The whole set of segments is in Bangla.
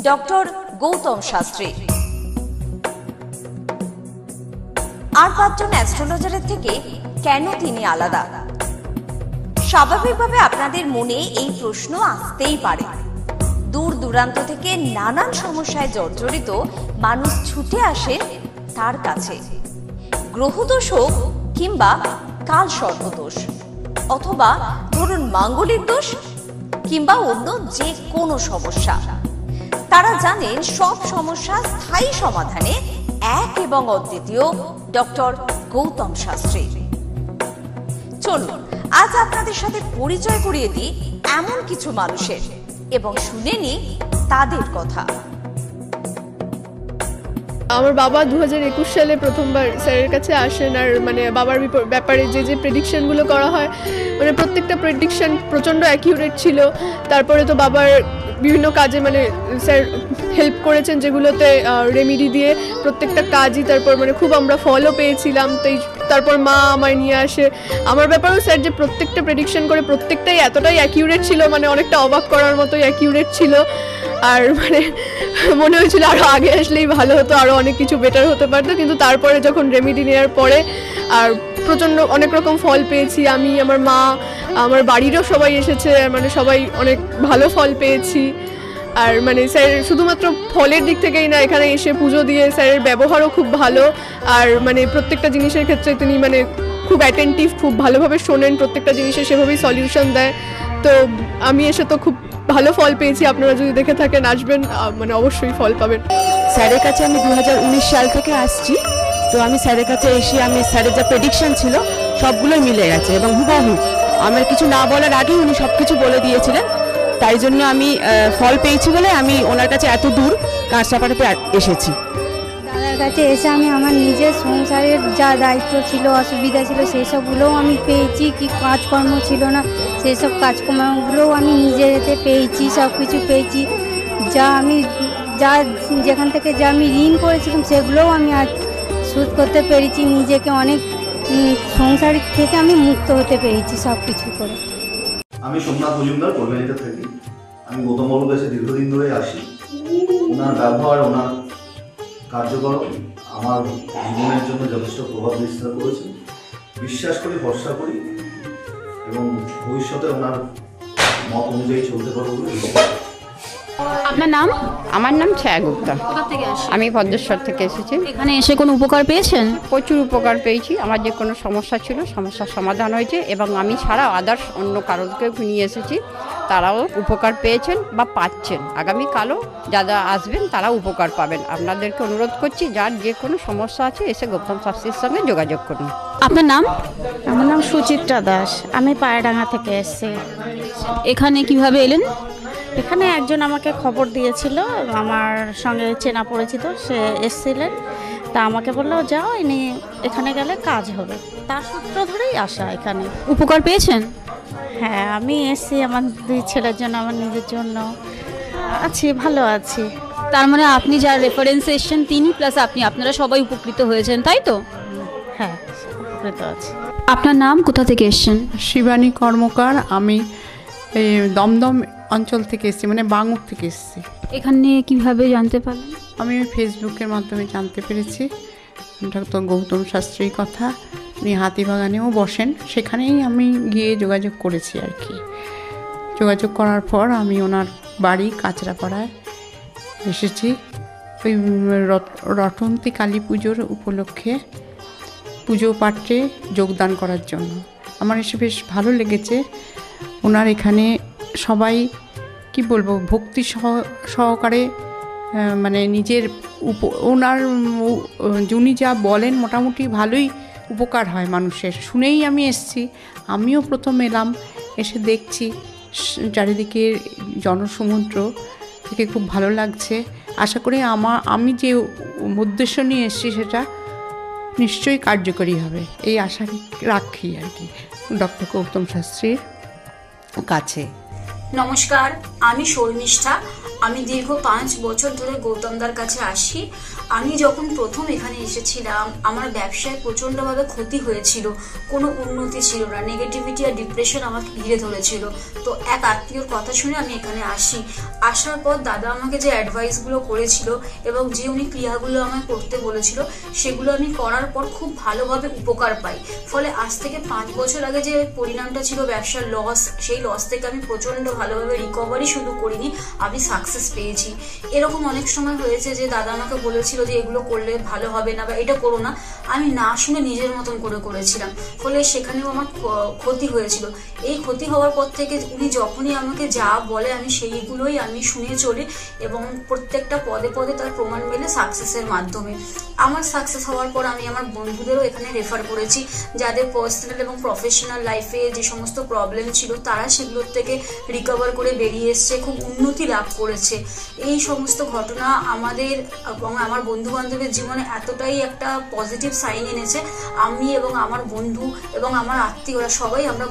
ডক্টর গৌতম শাস্ত্রী। আর 5 জন অ্যাস্ট্রোলজারের থেকে কেন তিনি আলাদা? স্বাভাবিকভাবে আপনাদের মনে এই প্রশ্ন আসতেই পারে। দূর দূরান্ত থেকে নানান সমস্যায় জর্জরিত মানুষ ছুটে আসে তার কাছে। গ্রহদোষ হোক কিংবা কাল সর্পদোষ, অথবা ধরুন মাঙ্গলিক দোষ কিংবা অন্য যে কোনো সমস্যা, তারা জানেন সব সমস্যা স্থায়ী সমাধানে এক এবং অদ্বিতীয় ডক্টর গৌতম শাস্ত্রী। চলুন আজ আপনাদের সাথে পরিচয় করিয়ে দিই এমন কিছু মানুষের এবং শুনে নিই তাদের কথা। আমার বাবা 2021 সালে প্রথমবার স্যারের কাছে আসেন, আর মানে বাবার ব্যাপারে যে প্রেডিকশনগুলো করা হয়, মানে প্রত্যেকটা প্রেডিকশন প্রচণ্ড অ্যাকিউরেট ছিল। তারপরে তো বাবার বিভিন্ন কাজে মানে স্যার হেল্প করেছেন, যেগুলোতে রেমিডি দিয়ে প্রত্যেকটা কাজই তারপর মানে খুব আমরা ফলও পেয়েছিলাম। তারপর মা আমায় নিয়ে আসে। আমার ব্যাপারেও স্যার যে প্রত্যেকটা প্রেডিকশন করে প্রত্যেকটাই এতটাই অ্যাকিউরেট ছিল, মানে অনেকটা অবাক করার মতোই অ্যাকিউরেট ছিল। আর মানে মনে হয়েছিল আরও আগে আসলেই ভালো হতো, আরও অনেক কিছু বেটার হতে পারতো। কিন্তু তারপরে যখন রেমিডি নেওয়ার পরে আর প্রচণ্ড অনেক রকম ফল পেয়েছি আমি, আমার মা, আমার বাড়িরও সবাই এসেছে, মানে সবাই অনেক ভালো ফল পেয়েছি। আর মানে স্যার শুধুমাত্র ফলের দিক থেকেই না, এখানে এসে পুজো দিয়ে স্যারের ব্যবহারও খুব ভালো। আর মানে প্রত্যেকটা জিনিসের ক্ষেত্রে তিনি মানে খুব অ্যাটেন্টিভ, খুব ভালোভাবে শোনেন, প্রত্যেকটা জিনিসের সেভাবেই সলিউশন দেয়। তো আমি এসে তো খুব ভালো ফল পেয়েছি। আপনারা যদি দেখে থাকেন, আসবেন, মানে অবশ্যই ফল পাবেন। স্যারের কাছে আমি 2019 সাল থেকে আসছি। তো আমি স্যারের কাছে এসে আমি স্যারের যা প্রেডিকশন ছিল সবগুলোই মিলে গেছে এবং হুবহু আমার কিছু না বলার আগেই উনি সব কিছু বলে দিয়েছিলেন। তাই জন্য আমি ফল পেয়েছি বলে আমি ওনার কাছে এত দূর কাঁচরাপাড়াতে এসেছি। দাদার কাছে এসে আমি আমার নিজের সংসারের যা দায়িত্ব ছিল, অসুবিধা ছিল, সেই সবগুলোও আমি পেয়েছি। কি কাজকর্ম ছিল না, সেই সব কাজকর্মগুলোও আমি নিজের এতে পেয়েছি, সব কিছু পেয়েছি। যেখান থেকে যা আমি ঋণ করেছিলাম সেগুলোও আমি আজ শোধ করতে পেরেছি। নিজেকে অনেক সংসার থেকে আমি মুক্ত হতে পেরেছি সব কিছু করে। আমি সোমনাথ মজুমদার, কল্যাণীতে থাকি। আমি গৌতম বাবুর কাছে দীর্ঘদিন ধরে আসি। ওনার ব্যবহার, ওনার কার্যকরণ আমার জীবনের জন্য যথেষ্ট প্রভাব বিস্তার করেছে। বিশ্বাস করি, ভরসা করি এবং ভবিষ্যতে ওনার মত অনুযায়ী চলতে পারবো বলে। আপনার নাম? আমার নাম ছায়া গুপ্তা। কোথা থেকে আসেন? আমি ভদ্রেশ্বর থেকে এসেছি। এখানে এসে কোনো উপকার পেয়েছেন? প্রচুর উপকার পেয়েছি। আমার যে কোনো সমস্যা ছিল, সমস্যার সমাধান হয়েছে এবং আমি ছাড়া আদার্স অন্য কারোকে নিয়ে এসেছি, তারাও উপকার পেয়েছেন বা পাচ্ছেন। আগামীকালও যারা আসবেন তারা উপকার পাবেন। আপনাদেরকে অনুরোধ করছি, যার যে কোনো সমস্যা আছে এসে গৌতম শাস্ত্রীর সঙ্গে যোগাযোগ করুন। আপনার নাম? আমার নাম সুচিত্রা দাস। আমি পায়রাডাঙ্গা থেকে এসেছি। এখানে কিভাবে এলেন? এখানে একজন আমাকে খবর দিয়েছিল, আমার সঙ্গে চেনা পরিচিত, সে এসেছিলেন। তা আমাকে বললো যাও, ইনি এখানে গেলে কাজ হবে। তার সূত্র ধরেই আসা এখানে। উপকার পেয়েছেন? হ্যাঁ, আমি এসেছি আমার 2 ছেলের জন্য, আমার নিজের জন্য আছি, ভালো আছি। তার মানে আপনি যার রেফারেন্সে এসেছেন তিনি প্লাস আপনারা সবাই উপকৃত হয়েছেন, তাই তো? হ্যাঁ, উপকৃত আছি। আপনার নাম? কোথা থেকে এসেছেন? শিবানী কর্মকার। আমি এই দমদম অঞ্চল থেকে এসেছি, মানে বাঙুর থেকে এসেছি। এখানে কিভাবে জানতে পারলেন? আমি ফেসবুকের মাধ্যমে জানতে পেরেছি তো গৌতম শাস্ত্রীর কথা। উনি হাতিবাগানেও বসেন, সেখানেই আমি গিয়ে যোগাযোগ করেছি আর কি। যোগাযোগ করার পর আমি ওনার বাড়ি কাঁচরাপাড়ায় এসেছি ওই রটন্তী কালী পুজোর উপলক্ষে পুজো পাঠে যোগদান করার জন্য। আমার এসে বেশ ভালো লেগেছে। ওনার এখানে সবাই কি বলবো, ভক্তি সহকারে মানে নিজের ওনার উনি যা বলেন মোটামুটি ভালোই উপকার হয় মানুষের। শুনেই আমি এসেছি। আমিও প্রথম এলাম, এসে দেখছি চারিদিকে জনসমুদ্র, থেকে খুব ভালো লাগছে। আশা করি আমি যে উদ্দেশ্য নিয়ে এসেছি সেটা নিশ্চয়ই কার্যকরী হবে, এই আশা রাখি আর কি ডক্টর গৌতম শাস্ত্রীর কাছে। নমস্কার, আমি শর্মিষ্ঠা। আমি দীর্ঘ 5 বছর ধরে গৌতমদার কাছে আসি। আমি যখন প্রথম এখানে এসেছিলাম আমার ব্যবসায় প্রচণ্ডভাবে ক্ষতি হয়েছিল, কোনো উন্নতি ছিল না, নেগেটিভিটি আর ডিপ্রেশন আমাকে ঘিরে ধরেছিল। তো এক আত্মীয়র কথা শুনে আমি এখানে আসি। আসার পর দাদা আমাকে যে অ্যাডভাইসগুলো করেছিল এবং যে উনি ক্রিয়াগুলো আমায় করতে বলেছিল সেগুলো আমি করার পর খুব ভালোভাবে উপকার পাই। ফলে আজ থেকে 5 বছর আগে যে পরিণামটা ছিল ব্যবসার লস, সেই লস থেকে আমি প্রচণ্ড ভালোভাবে রিকভারি শুধু করিনি, আমি সাকসেস পেয়েছি। এরকম অনেক সময় হয়েছে যে দাদা আমাকে বলেছিল যে এগুলো করলে ভালো হবে না বা এটা করো না, আমি না শুনে নিজের মতন করে করেছিলাম, ফলে সেখানেও আমার ক্ষতি হয়েছিল। এই ক্ষতি হওয়ার পর থেকে উনি যখনই আমাকে যা বলে আমি সেইগুলোই আমি শুনে চলি এবং প্রত্যেকটা পদে পদে তার প্রমাণ মেলে সাকসেসের মাধ্যমে। আমার সাকসেস হওয়ার পর আমি আমার বন্ধুদেরও এখানে রেফার করেছি, যাদের পার্সোনাল এবং প্রফেশনাল লাইফে যে সমস্ত প্রবলেম ছিল তারা সেগুলোর থেকে রিকভার করে বেরিয়ে এসছে, খুব উন্নতি লাভ করেছে। এই সমস্ত ঘটনা আমাদের এবং আমার বন্ধু বান্ধবের জীবনে এতটাই একটা পজিটিভ সাইন এনেছে, আমি এবং আমার বন্ধু এবং আমার আত্মীয়রা সবাই আমরা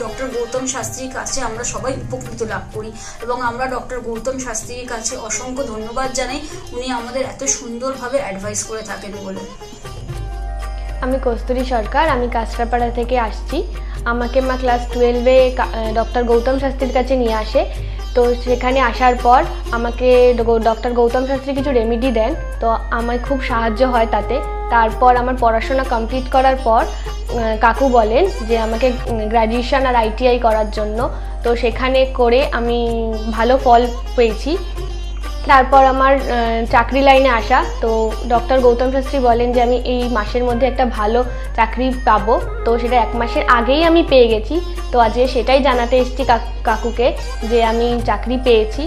ডক্টর গৌতম শাস্ত্রীর কাছে আমরা সবাই উপকৃত লাভ করি এবং আমরা ডক্টর গৌতম শাস্ত্রীর কাছে অসংখ্য ধন্যবাদ জানাই, উনি আমাদের এত সুন্দরভাবে অ্যাডভাইস করে থাকেন বলে। আমি কস্তুরী সরকার, আমি কাঁচরাপাড়া থেকে আসছি। আমাকে মা ক্লাস 12-এ ডক্টর গৌতম শাস্ত্রীর কাছে নিয়ে আসে। তো সেখানে আসার পর আমাকে ডক্টর গৌতম শাস্ত্রী কিছু রেমেডি দেন, তো আমার খুব সাহায্য হয় তাতে। তারপর আমার পড়াশোনা কমপ্লিট করার পর কাকু বলেন যে আমাকে গ্র্যাজুয়েশন আর ITI করার জন্য, তো সেখানে করে আমি ভালো ফল পেয়েছি। তারপর আমার চাকরি লাইনে আসা, তো ডক্টর গৌতম শাস্ত্রী বলেন যে আমি এই মাসের মধ্যে একটা ভালো চাকরি পাবো, তো সেটা 1 মাসের আগেই আমি পেয়ে গেছি। তো আজকে সেটাই জানাতে এসেছি কাকুকে যে আমি চাকরি পেয়েছি।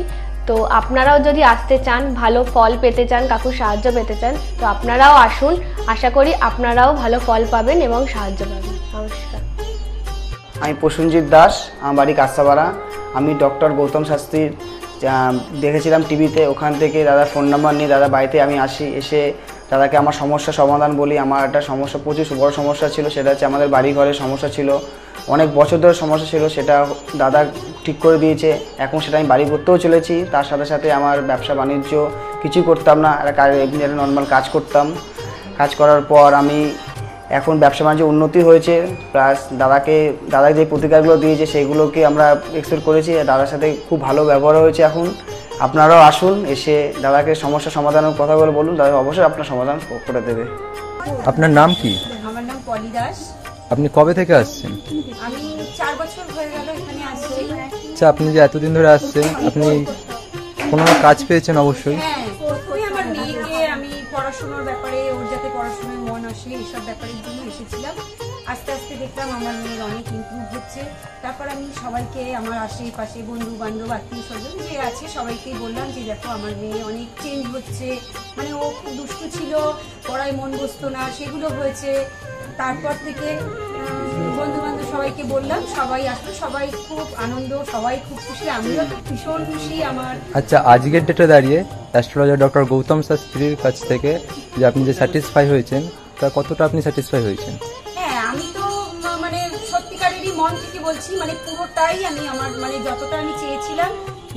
তো আপনারাও যদি আসতে চান, ভালো ফল পেতে চান, কাকুর সাহায্য পেতে চান, তো আপনারাও আসুন। আশা করি আপনারাও ভালো ফল পাবেন এবং সাহায্য পাবেন। নমস্কার। আমি প্রসেনজিৎ দাস, আমার বাড়ি কাঁচরাপাড়া। আমি ডক্টর গৌতম শাস্ত্রীর দেখেছিলাম টিভিতে, ওখান থেকে দাদার ফোন নাম্বার নিয়ে দাদা বাড়িতে আমি আসি। এসে দাদাকে আমার সমস্যার সমাধান বলি। আমার একটা সমস্যা, প্রচুর বড় সমস্যা ছিল, সেটা হচ্ছে আমাদের বাড়ি ঘরের সমস্যা ছিল, অনেক বছর ধরে সমস্যা ছিল, সেটা দাদা ঠিক করে দিয়েছে। এখন সেটা আমি বাড়ি করতেও চলেছি। তার সাথে সাথে আমার ব্যবসা বাণিজ্য কিছুই করতাম না, এমনি একটা নর্মাল কাজ করতাম। কাজ করার পর আমি এখন ব্যবসা বাণিজ্য উন্নতি হয়েছে, প্লাস দাদা যে প্রতিকারগুলো দিয়েছে সেগুলোকে আমরা এক্সপেক্ট করেছি। দাদার সাথে খুব ভালো ব্যবহার হয়েছে। এখন আপনারাও আসুন, এসে দাদাকে সমস্যা সমাধানের কথাগুলো বলুন, দাদা অবশ্যই আপনার সমাধান করে দেবে। আপনার নাম কি? আমার নাম পলি দাস। আপনি কবে থেকে আসছেন? আমি 4 বছর হয়ে গেল এখানে আসছি। আচ্ছা, আপনি যে এতদিন ধরে আসছেন, আপনি কোনো কাজ পেয়েছেন? অবশ্যই। হ্যাঁ, প্রথমে আমার মেয়েকে আমি পড়াশোনার ব্যাপারে, ওর যাতে পড়াশোনায় মন আসে এইসব ব্যাপারের জন্য এসেছিলাম। আস্তে আস্তে দেখলাম আমার মেয়ের অনেক ইমপ্রুভ হচ্ছে। তারপর আমি সবাইকে, আমার আশেপাশে বন্ধু বান্ধব আত্মীয় স্বজন যে আছে সবাইকেই বললাম যে দেখো আমার মেয়ে অনেক চেঞ্জ হচ্ছে, মানে ও খুব দুষ্টু ছিল, পড়ায় মন বসতো না, সেগুলো হয়েছে। তারপর থেকে বন্ধু বান্ধব সবাইকে বললাম, সবাই আসলো, সবাই খুব আনন্দ, সবাই খুব খুশি, আমিও তো ভীষণ খুশি। আমার আচ্ছা, আজকের ডেটে দাঁড়িয়ে অ্যাস্ট্রোলজার ডক্টর গৌতম শাস্ত্রীর কাছ থেকে যে আপনি যে স্যাটিসফাই হয়েছেন, তা কতটা আপনি স্যাটিসফাই হয়েছেন? হ্যাঁ, আমি তো মানে সত্যিকারেরই মন থেকে বলছি, মানে পুরোটাই আমি আমার মানে যতটা আমি চেয়েছিলাম,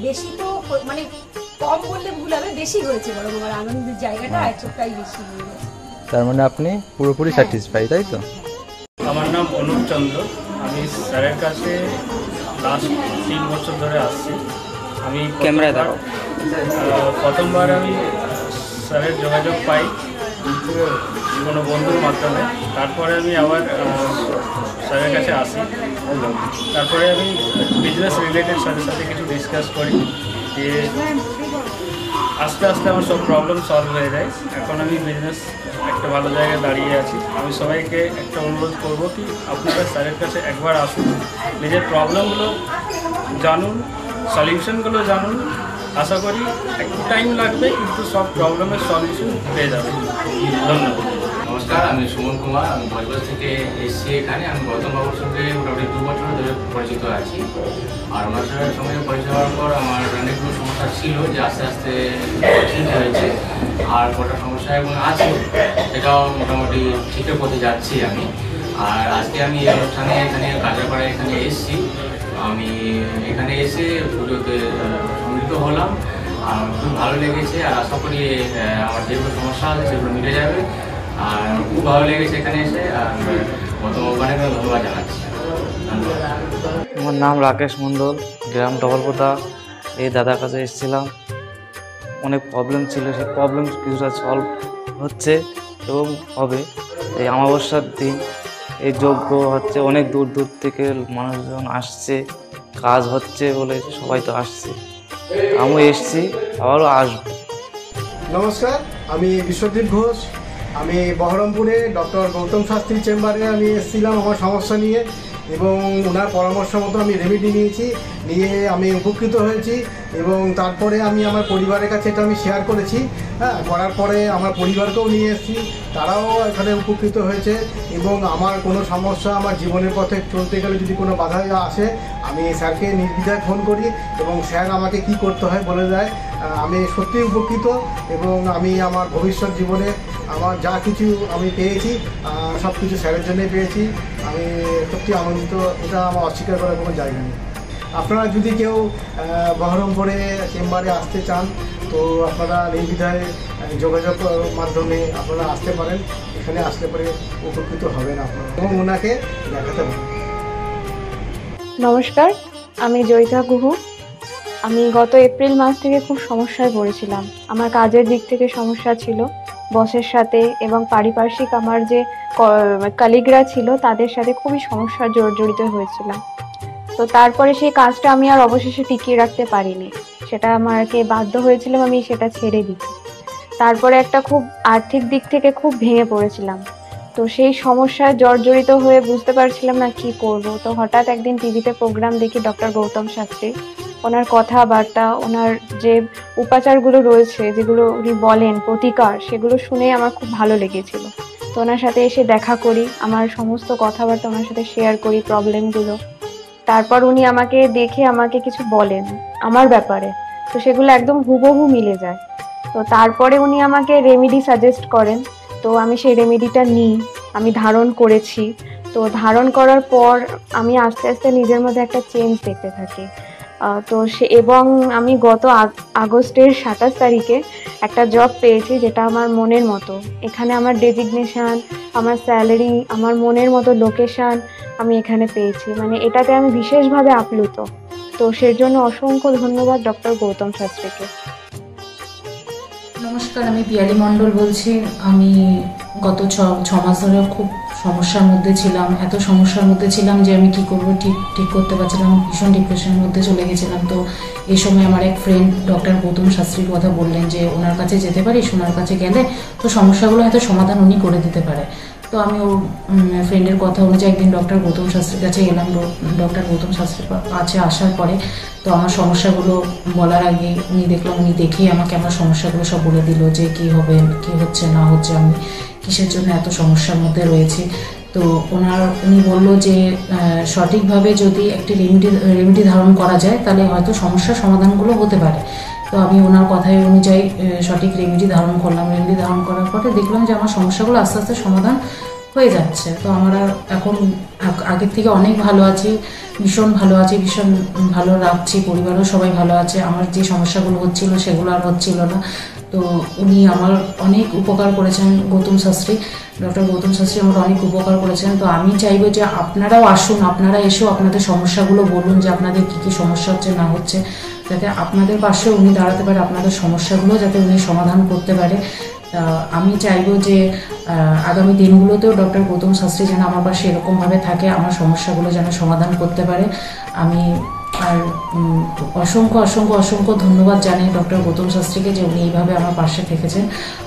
বেশি তো মানে কম বললে ভুল হবে, বেশি হয়েছে, বরং আমার আনন্দের জায়গাটা এতটাই বেশি হয়ে গেছে। তার মানে আপনি পুরোপুরি স্যাটিসফাই, তাই তো? আমার নাম অনুপ চন্দ্র। আমি স্যারের কাছে লাস্ট 3 বছর ধরে আসছি। আমি প্রথমবার আমি স্যারের যোগাযোগ পাই কোনো বন্ধুর মাধ্যমে। তারপরে আমি আবার স্যারের কাছে আসি। তারপরে আমি বিজনেস রিলেটেড স্যারের সাথে কিছু ডিসকাস করি, যে আস্তে আস্তে আমার সব প্রবলেম সলভ হয়ে যায়। এখন আমি বিজনেস একটা ভালো জায়গায় দাঁড়িয়ে আছি। আমি সবাইকে একটা অনুরোধ করব কি আপনারা স্যারের কাছে একবার আসুন, নিজের প্রবলেমগুলো জানুন, সলিউশনগুলো জানুন। আশা করি একটু টাইম লাগবে, কিন্তু সব প্রবলেমের সলিউশন পেয়ে যাবে। ধন্যবাদ। নমস্কার, আমি সুমন কুমার, আমি বজবজ থেকে এসেছি এখানে। আমি গৌতমবাবুর সঙ্গে মোটামুটি 2 বছর ধরে পরিচিত আছি। আর ওনার সঙ্গে পরিচয় হওয়ার পর আমার অনেকগুলো সমস্যা ছিল, যে আস্তে আস্তে ঠিক হয়েছে। আর কটা সমস্যা এখন আছে, সেটাও মোটামুটি ঠিকের পথে যাচ্ছি আমি। আর আজকে আমি এই অনুষ্ঠানে এখানে কাঁচরাপাড়ায় এখানে এসেছি। আমি এখানে এসে পুজোতে সম্মিলিত হলাম। খুব ভালো লেগেছে। আর আশা করি আমার যেগুলো সমস্যা আছে সেগুলো মিটে যাবে। আর খুব ভালো লেগেছে এখানে এসে। আর গৌতম বাবুকে ধন্যবাদ জানাচ্ছি। আমার নাম রাকেশ মণ্ডল, গ্রাম ডবলপোতা। এই দাদার কাছে এসেছিলাম, অনেক প্রবলেম ছিল, সেই প্রবলেম কিছুটা সলভ হচ্ছে এবং হবে। এই অমাবস্যার দিন এই যজ্ঞ হচ্ছে, অনেক দূর দূর থেকে মানুষজন আসছে, কাজ হচ্ছে বলে সবাই তো আসছে, আমিও এসছি, আবারও আসবো। নমস্কার, আমি বিশ্বজিৎ ঘোষ। আমি বহরমপুরে ডক্টর গৌতম শাস্ত্রী চেম্বারে আমি এসেছিলাম আমার সমস্যা নিয়ে, এবং ওনার পরামর্শ মতো আমি রেমেডি নিয়ে আমি উপকৃত হয়েছি। এবং তারপরে আমি আমার পরিবারের কাছে এটা আমি শেয়ার করেছি। করার পরে আমার পরিবারকেও নিয়ে এসেছি, তারাও এখানে উপকৃত হয়েছে। এবং আমার কোনো সমস্যা, আমার জীবনের পথে চলতে গেলে যদি কোনো বাধা আসে, আমি স্যারকে নির্দ্বিধায় ফোন করি এবং স্যার আমাকে কি করতে হয় বলে দেয়। আমি সত্যিই উপকৃত, এবং আমি আমার ভবিষ্যৎ জীবনে আমার যা কিছু আমি পেয়েছি সব কিছু স্যারের জন্যই পেয়েছি। আমি সত্যি আনন্দিত, এটা আমার অস্বীকার করার কোনো জায়গা নেই। আপনারা যদি কেউ বহরমপুরে চেম্বারে আসতে চান, তো আপনারা নির্দ্বিধায় যোগাযোগ মাধ্যমে আপনারা আসতে পারেন। এখানে আসতে পারে উপকৃত হবেন আপনারা, এবং ওনাকে দেখাতে পারেন। নমস্কার, আমি জয়িতা গুহু। আমি গত এপ্রিল মাস থেকে খুব সমস্যায় পড়েছিলাম। আমার কাজের দিক থেকে সমস্যা ছিল, বসের সাথে এবং পারিপার্শ্বিক আমার যে কলিগরা ছিল তাদের সাথে খুবই সমস্যা জড়িত হয়েছিলাম। তো তারপরে সেই কাজটা আমি আর অবশেষে টিকিয়ে রাখতে পারিনি, সেটা আমাকে বাধ্য হয়েছিলাম আমি সেটা ছেড়ে দিতে। তারপরে একটা খুব আর্থিক দিক থেকে খুব ভেঙে পড়েছিলাম। তো সেই সমস্যায় জর্জরিত হয়ে বুঝতে পারছিলাম না কি করব। তো হঠাৎ একদিন টিভিতে প্রোগ্রাম দেখি ডক্টর গৌতম শাস্ত্রী, ওনার কথাবার্তা, ওনার যে উপাচারগুলো রয়েছে, যেগুলো উনি বলেন প্রতিকার, সেগুলো শুনে আমার খুব ভালো লেগেছিল। তো ওনার সাথে এসে দেখা করি, আমার সমস্ত কথাবার্তা ওনার সাথে শেয়ার করি, প্রবলেমগুলো। তারপর উনি আমাকে দেখে আমাকে কিছু বলেন আমার ব্যাপারে, তো সেগুলো একদম হুবহু মিলে যায়। তো তারপরে উনি আমাকে রেমেডি সাজেস্ট করেন, তো আমি সেই রেমেডিটা নিই, আমি ধারণ করেছি। তো ধারণ করার পর আমি আস্তে আস্তে নিজের মধ্যে একটা চেঞ্জ দেখতে থাকি। তো এবং আমি গত আগস্টের 27 তারিখে একটা জব পেয়েছি, যেটা আমার মনের মতো। এখানে আমার ডেজিগনেশন, আমার স্যালারি, আমার মনের মতো লোকেশন আমি এখানে পেয়েছি, মানে এটাতে আমি বিশেষভাবে আপ্লুত। তো সেই জন্য অসংখ্য ধন্যবাদ ডক্টর গৌতম শাস্ত্রীকে। নমস্কার, আমি পিয়ালি মণ্ডল বলছি। আমি গত ছ মাস ধরে খুব সমস্যার মধ্যে ছিলাম, এত সমস্যার মধ্যে ছিলাম যে আমি কি করব ঠিক করতে পারছিলাম, ভীষণ ডিপ্রেশনের মধ্যে চলে গেছিলাম। তো এই সময় আমার এক ফ্রেন্ড ডক্টর গৌতম শাস্ত্রীর কথা বললেন যে ওনার কাছে যেতে পারিস, ওনার কাছে গেলে তো সমস্যাগুলো হয়তো সমাধান উনি করে দিতে পারে। তো আমি ওর ফ্রেন্ডের কথা অনুযায়ী একদিন ডক্টর গৌতম শাস্ত্রীর কাছে এলাম। ডক্টর গৌতম শাস্ত্রীর কাছে আসার পরে তো আমার সমস্যাগুলো বলার আগে উনি দেখেই আমাকে আমার সমস্যাগুলো সব বলে দিল যে কি হবে, কি হচ্ছে না হচ্ছে, আমি কিসের জন্য এত সমস্যার মধ্যে রয়েছি। তো উনি বললো যে সঠিকভাবে যদি একটি রেমেডি ধারণ করা যায় তাহলে হয়তো সমস্যার সমাধানগুলো হতে পারে। তো আমি ওনার কথায় অনুযায়ী সঠিক রেমেডি ধারণ করলাম। রেমেডি ধারণ করার পরে দেখলাম যে আমার সমস্যাগুলো আস্তে আস্তে সমাধান হয়ে যাচ্ছে। তো আমরা এখন আগের থেকে অনেক ভালো আছি, ভীষণ ভালো আছি, ভীষণ ভালো রাখছি, পরিবারও সবাই ভালো আছে। আমার যে সমস্যাগুলো হচ্ছিল সেগুলো আর হচ্ছিল না। তো উনি আমার অনেক উপকার করেছেন, গৌতম শাস্ত্রী, ডক্টর গৌতম শাস্ত্রী আমার অনেক উপকার করেছেন। তো আমি চাইবো যে আপনারাও আসুন, আপনারা এসেও আপনাদের সমস্যাগুলো বলুন যে আপনাদের কী কী সমস্যা হচ্ছে না হচ্ছে, যাতে আপনাদের পাশে উনি দাঁড়াতে পারে, আপনাদের সমস্যাগুলো যাতে উনি সমাধান করতে পারে। আমি চাইবো যে আগামী দিনগুলোতেও ডক্টর গৌতম শাস্ত্রী যেন আমার পাশে এরকমভাবে থাকে, আমার সমস্যাগুলো যেন সমাধান করতে পারে। আমি আর অসংখ্য অসংখ্য অসংখ্য ধন্যবাদ জানাই ডক্টর গৌতম শাস্ত্রীকে যে উনি এইভাবে আমার পাশে থেকেছেন,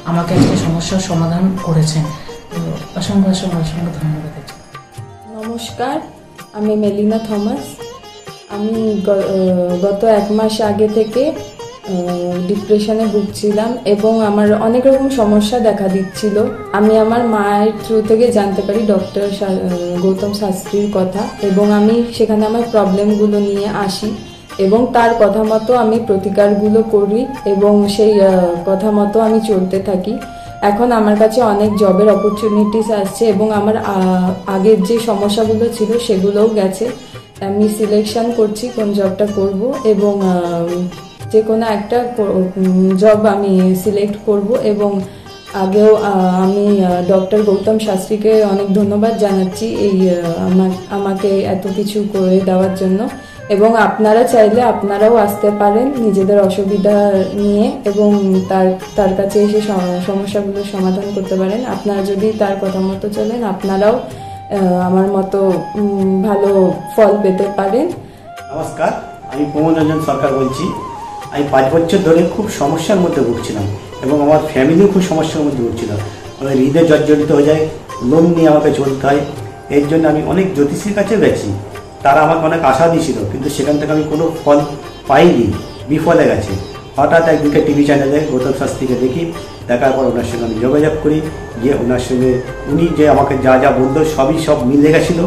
আমাকে আজকে সমস্যার সমাধান করেছেন। তো অসংখ্য অসংখ্য অসংখ্য ধন্যবাদ। নমস্কার, আমি মেলিনা থমাস। আমি গত 1 মাস আগে থেকে ডিপ্রেশনে ভুগছিলাম এবং আমার অনেক রকম সমস্যা দেখা দিচ্ছিল। আমি আমার মায়ের থ্রু থেকে জানতে পারি ডক্টর গৌতম শাস্ত্রীর কথা, এবং আমি সেখানে আমার প্রবলেমগুলো নিয়ে আসি এবং তার কথা মতো আমি প্রতিকারগুলো করি এবং সেই কথা মতো আমি চলতে থাকি। এখন আমার কাছে অনেক জবের অপরচুনিটিস আসছে এবং আমার আগের যে সমস্যাগুলো ছিল সেগুলোও গেছে। আমি সিলেকশন করছি কোন জবটা করব এবং যে কোনো একটা জব আমি সিলেক্ট করব। এবং আগেও আমি ডক্টর গৌতম শাস্ত্রীকে অনেক ধন্যবাদ জানাচ্ছি এই আমাকে এত কিছু করে দেওয়ার জন্য। এবং আপনারা চাইলে আপনারাও আসতে পারেন নিজেদের অসুবিধা নিয়ে এবং তার কাছে এসে সমস্যাগুলোর সমাধান করতে পারেন। আপনারা যদি তার কথা মতো চলেন আপনারাও আমার মতো ভালো ফল পেতে পারেন। নমস্কার, আমি প্রমোদ রঞ্জন সরকার বলছি। আমি 5 বছর ধরে খুব সমস্যার মধ্যে ভুগছিলাম এবং আমার ফ্যামিলিও খুব সমস্যার মধ্যে ভুগছিল। আমার হৃদয় জর্জরিত হয়ে যায়, লোন নিয়ে আমাকে চলতে হয়। এর জন্য আমি অনেক জ্যোতিষীর কাছে গেছি, তারা আমাকে অনেক আশা দিয়েছিল, কিন্তু সেখান থেকে আমি কোনো ফল পাইনি, বিফলে গেছে। হঠাৎ একদিকে টিভি চ্যানেলে গৌতম শাস্ত্রীকে দেখি, দেখার পর ওনার সঙ্গে আমি যোগাযোগ করি, গিয়ে ওনার সঙ্গে উনি যে আমাকে যা যা বললো সব মিলে গেছিলো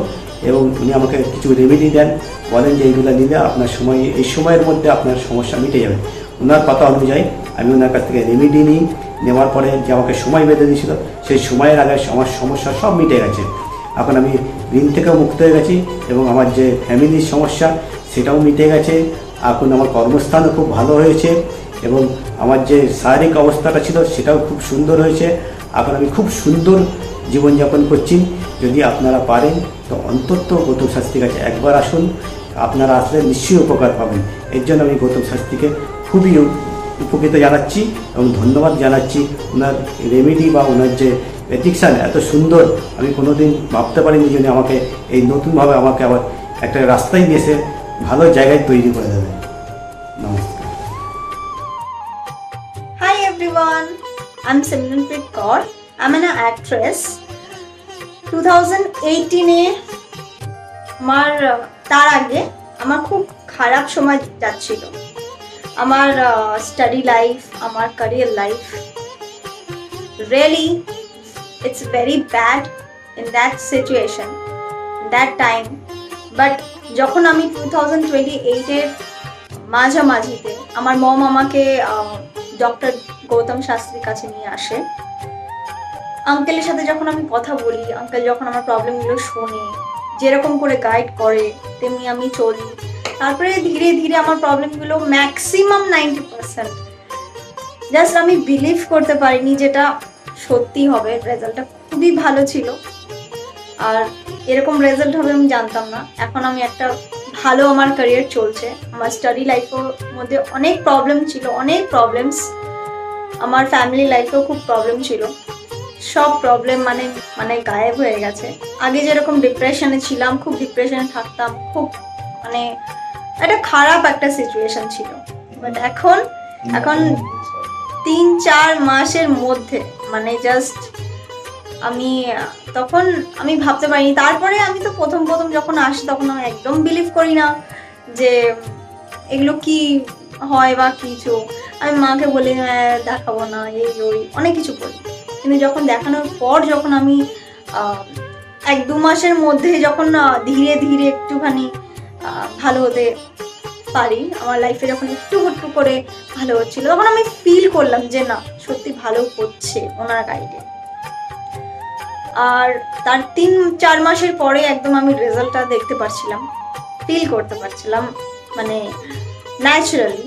এবং উনি আমাকে কিছু রেমেডি দেন, বলেন যে এইগুলো নিলে আপনার এই সময়ের মধ্যে আপনার সমস্যা মিটে যাবে। ওনার কথা অনুযায়ী আমি ওনার কাছ থেকে রেমেডি নিই, নেওয়ার পরে যে আমাকে সময় বেঁধে দিয়েছিল সেই সময়ের আগে আমার সমস্যা সব মিটে গেছে। এখন আমি ঋণ থেকেও মুক্ত হয়ে গেছি এবং আমার যে ফ্যামিলির সমস্যা সেটাও মিটে গেছে। এখন আমার কর্মস্থানও খুব ভালো হয়েছে এবং আমার যে শারীরিক অবস্থাটা ছিল সেটাও খুব সুন্দর হয়েছে। এখন আমি খুব সুন্দর জীবনযাপন করছি। যদি আপনারা পারেন তো অন্তত গৌতম শাস্ত্রীর কাছে একবার আসুন, আপনারা আসলে নিশ্চয়ই উপকার পাবেন। এর জন্য আমি গৌতম শাস্ত্রীকে খুবই উপকৃত জানাচ্ছি এবং ধন্যবাদ জানাচ্ছি। ওনার রেমেডি বা ওনার যে প্রেডিকশান এত সুন্দর, আমি কোনোদিন ভাবতে পারিনি যে আমাকে এই নতুনভাবে আমাকে আবার একটা রাস্তায় নিয়ে এসে ভালো জায়গায় তৈরি করে দেবে। নমস্কার। Hi everyone, I'm Simranpreet Kaur. I'm an actress. 2018-এ তার আগে আমার খুব খারাপ সময় যাচ্ছিল। আমার স্টাডি লাইফ, আমার career life, really it's very bad in that situation, that time. But যখন আমি 2028-এর মাঝামাঝিতে আমার মম আমাকে ডক্টর গৌতম শাস্ত্রীর কাছে নিয়ে আসে। আঙ্কেলের সাথে যখন আমি কথা বলি, আঙ্কেল যখন আমার প্রবলেমগুলো শোনে, যেরকম করে গাইড করে তেমনি আমি চলি। তারপরে ধীরে ধীরে আমার প্রবলেমগুলো ম্যাক্সিমাম 90% জাস্ট আমি বিলিভ করতে পারিনি যেটা সত্যি হবে। রেজাল্টটা খুবই ভালো ছিল আর এরকম রেজাল্ট হবে আমি জানতাম না। এখন আমি একটা ভালো আমার ক্যারিয়ার চলছে। আমার স্টাডি লাইফের মধ্যে অনেক প্রবলেম ছিল, অনেক প্রবলেমস। আমার ফ্যামিলি লাইফেও খুব প্রবলেম ছিল, সব প্রবলেম মানে গায়েব হয়ে গেছে। আগে যেরকম ডিপ্রেশনে ছিলাম, খুব ডিপ্রেশনে থাকতাম, খুব একটা খারাপ একটা সিচুয়েশন ছিল। বাট এখন 3-4 মাসের মধ্যে জাস্ট তখন আমি ভাবতে পারিনি। তারপরে আমি তো প্রথম যখন আসি তখন আমি একদম বিলিভ করি না যে এগুলো কি হয় বা কিছু। আমি মাকে বলি দেখাবো না, এই ওই অনেক কিছু বলি, কিন্তু যখন দেখানোর পর যখন আমি 1-2 মাসের মধ্যে যখন ধীরে ধীরে একটুখানি ভালো হতে পারি, আমার লাইফে যখন একটু করে ভালো হচ্ছিল, তখন আমি ফিল করলাম যে না সত্যি ভালো হচ্ছে ওনার গাইডে। আর তার 3-4 মাসের পরে একদম আমি রেজাল্টটা দেখতে পারছিলাম, ফিল করতে পারছিলাম ন্যাচারালি।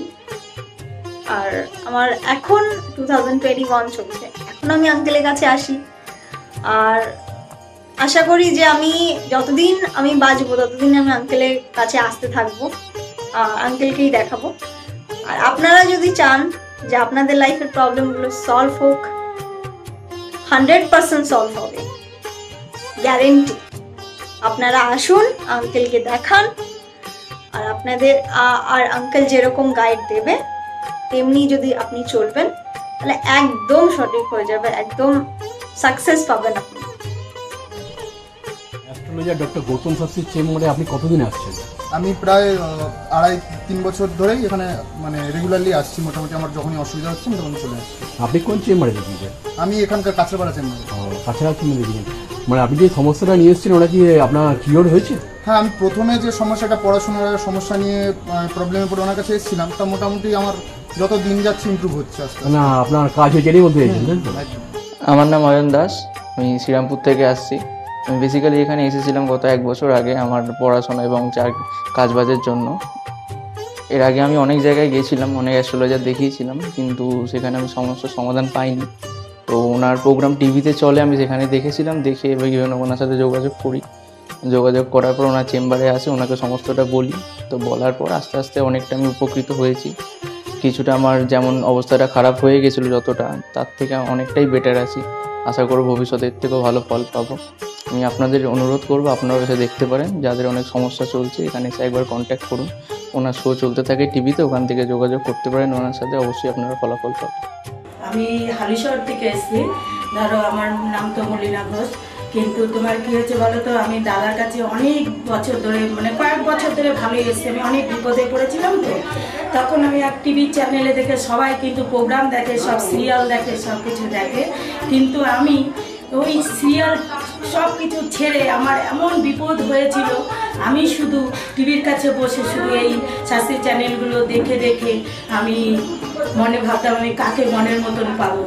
আর আমার এখন 2021 চলছে, এখন আমি আঙ্কেলের কাছে আসি আর আশা করি যে আমি যতদিন আমি বাঁচবো ততদিন আমি আঙ্কেলের কাছে আসতে থাকবো, আঙ্কেলকেই দেখাবো। আর আপনারা যদি চান যে আপনাদের লাইফের প্রবলেমগুলো সলভ হোক, 100% সলভ হবে, গ্যারেন্টি। আপনারা আসুন, আঙ্কেলকে দেখান, আর আপনাদের আর আঙ্কেল যেরকম গাইড দেবে তেমনি যদি আপনি চলবেন তাহলে একদম সঠিক হয়ে যাবে, একদম সাকসেস পাবেন আপনি। অ্যাস্ট্রোলজার ডক্টর গৌতম শাস্ত্রীর চেম্বারে আপনি কতদিন আসছেন? আমি প্রায় 2.5-3 বছর ধরেই এখানে রেগুলারলি আসছি। মোটামুটি আমার যখনই অসুবিধা হচ্ছে তখন চলে আসছি। আপনি কোন চেম্বারে দেখিয়েছেন? আমি এখানকার কাঁচরাপাড়া চেম্বারে। কাছাড়া চেম্বারে দেখিয়েছেন, আপনি যে সমস্যাটা নিয়ে এসেছেন ওটা কি আপনার কিওর হয়েছে? হ্যাঁ, আমি প্রথমে যে সমস্যাটা পড়াশোনার সমস্যা নিয়ে প্রবলেমে পড়ে ওনার কাছে এসেছিলাম, তা মোটামুটি আমার যত দিন যাচ্ছে ইমপ্রুভ হচ্ছে আস্তে আস্তে। না আপনার কাজ হয়েছে এরই মধ্যে এসেছেন? আমার নাম অয়ন দাস, আমি শ্রীরামপুর থেকে আসছি। আমি বেসিক্যালি এখানে এসেছিলাম গত 1 বছর আগে আমার পড়াশোনা এবং কাজবাজের জন্য। এর আগে আমি অনেক জায়গায় গেছিলাম, অনেক অ্যাস্ট্রোলজার দেখিয়েছিলাম, কিন্তু সেখানে আমি সমস্যার সমাধান পাইনি। তো ওনার প্রোগ্রাম টিভিতে চলে, আমি সেখানে দেখেছিলাম, দেখে এবার ওনার সাথে যোগাযোগ করি। যোগাযোগ করার পর ওনার চেম্বারে আসে, ওনাকে সমস্তটা বলি। তো বলার পর আস্তে আস্তে অনেকটা আমি উপকৃত হয়েছি। কিছুটা আমার যেমন অবস্থাটা খারাপ হয়ে গেছিলো যতটা, তার থেকে অনেকটাই বেটার আছি। আশা করব ভবিষ্যতে এর থেকেও ভালো ফল পাবো। আমি আপনাদের অনুরোধ করব আপনারা এসে দেখতে পারেন, যাদের অনেক সমস্যা চলছে এখানে এসে একবার কন্ট্যাক্ট করুন। ওনার শো চলতে থাকে টিভিতে, ওখান থেকে যোগাযোগ করতে পারেন ওনার সাথে, অবশ্যই আপনারা ফলাফল পাবেন। আমি হালিশহর থেকে এসেছি, ধরো আমার নাম তো মলিনা ঘোষ। কিন্তু তোমার কি হয়েছে বলো তো, আমি দাদার কাছে অনেক বছর ধরে, মানে কয়েক বছর ধরে ভালোই এসেছি। আমি অনেক বিপদে পড়েছিলাম, তো তখন আমি এক টিভি চ্যানেলে দেখে, সবাই কিন্তু প্রোগ্রাম দেখে, সব সিরিয়াল দেখে, সব কিছু দেখে, কিন্তু আমি ওই সিরিয়াল সব কিছু ছেড়ে আমার এমন বিপদ হয়েছিল, আমি শুধু টিভির কাছে বসে শুধু এই শাস্ত্রী চ্যানেলগুলো দেখে দেখে আমি মনে ভাবতাম আমি কাকে মনের মতন পাবো।